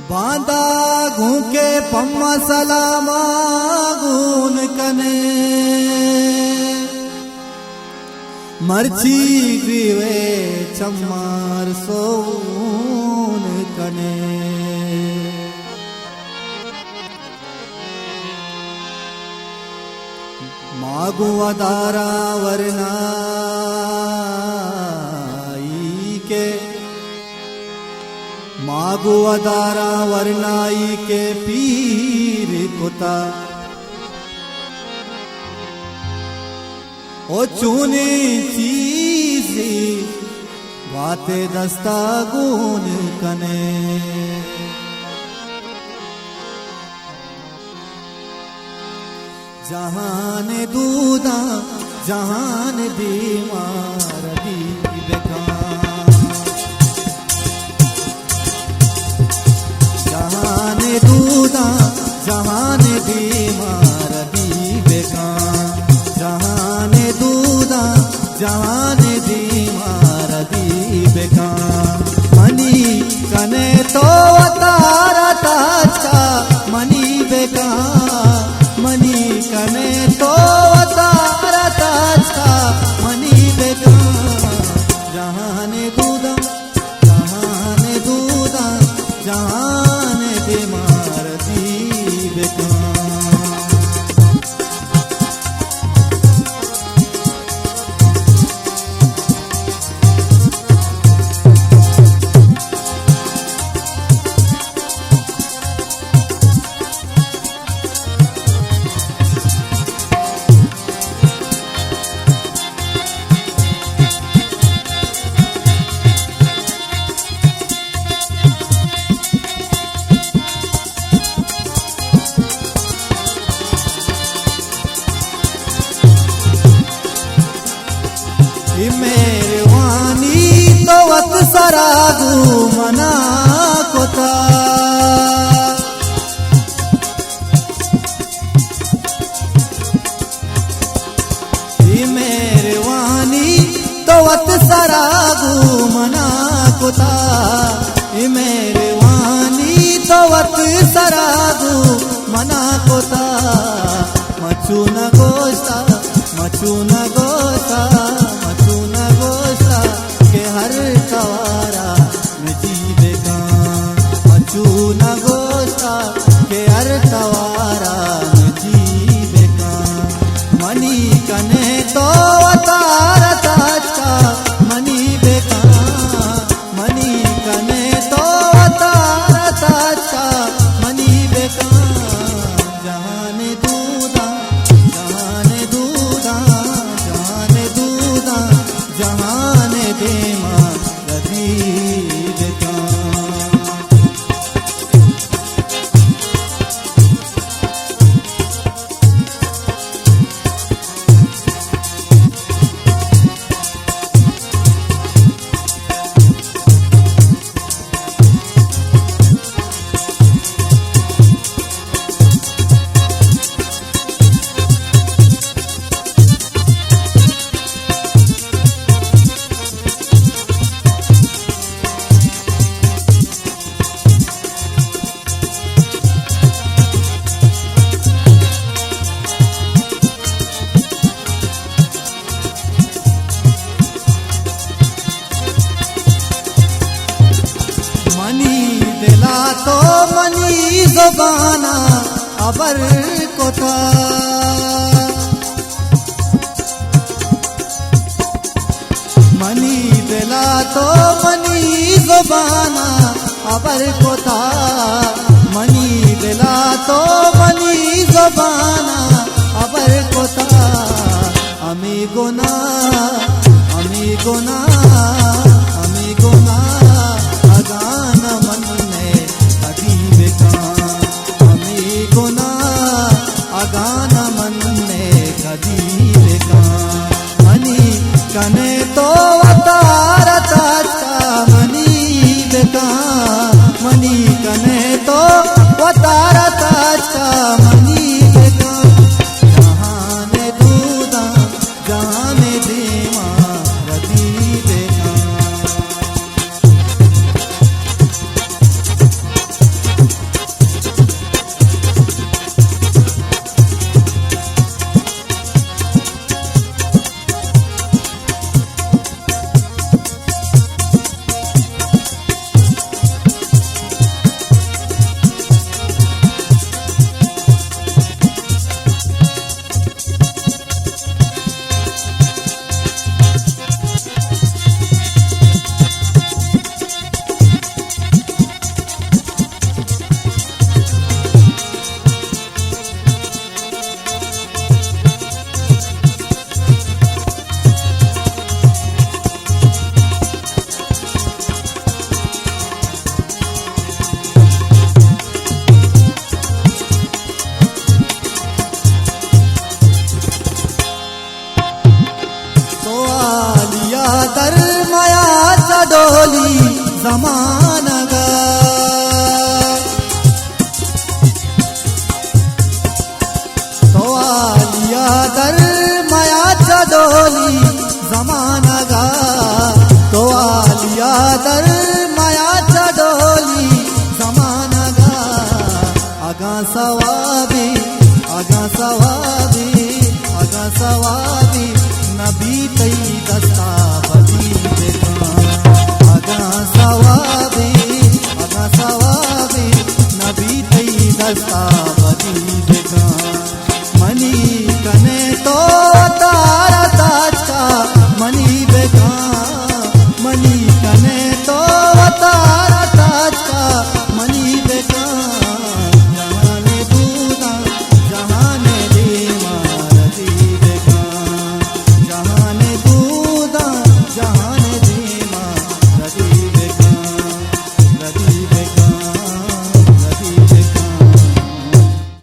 बांदा घूके पम्मा सलामा गुन कने मर्ची ग्रीवे चम्मार सोन कने मागु अदारा वरनाई के मागु अदारा वरनाई के पीर कुता ओ चूने चीज़ी वाते दस्ता गुन कने जहान दूदा जहान बीमार दी बेका जहान दूदा जहान बीमार दी बेका जहान दूदा जहान बीमार दी बेका मनी कने तो तारा ताचा मनी बेका मनी कने तो तारा ताचा मनी बेका जहान दूदा जहान बीमार दी बेका मेहरबानी तो वत सरागू मना कोता मेहरबानी तो वत सरागू मना कोता मेहरबानी तो वत सरागू मना कोता मचू न गोस्ता मचू न गोस्ता के हर सवारा में जीवेगा मचू न गोस्ता के हर सवारा में जीवेगा मनी कने तो तारा ताचा मनी बेका मनी कने तो तारा ताचा मनी बेका जहान दूदा जहान दूदा जहान दूदा जहान देमा रदी देता तो मनी ज़बाना अबर कोता मनी दिला तो मनी ज़बाना अबर कोता मनी दिला तो मनी ज़बाना अबर कोता अमी गुना अमी गुना अमी गुना अगान मन गुना अगान मन ने कदी बेका मनी कने तो तारा ताचा मनी बेका मनी कने तो तारा ताचा मनी बेका जहान दूदा जहान देमा रदी रस्ता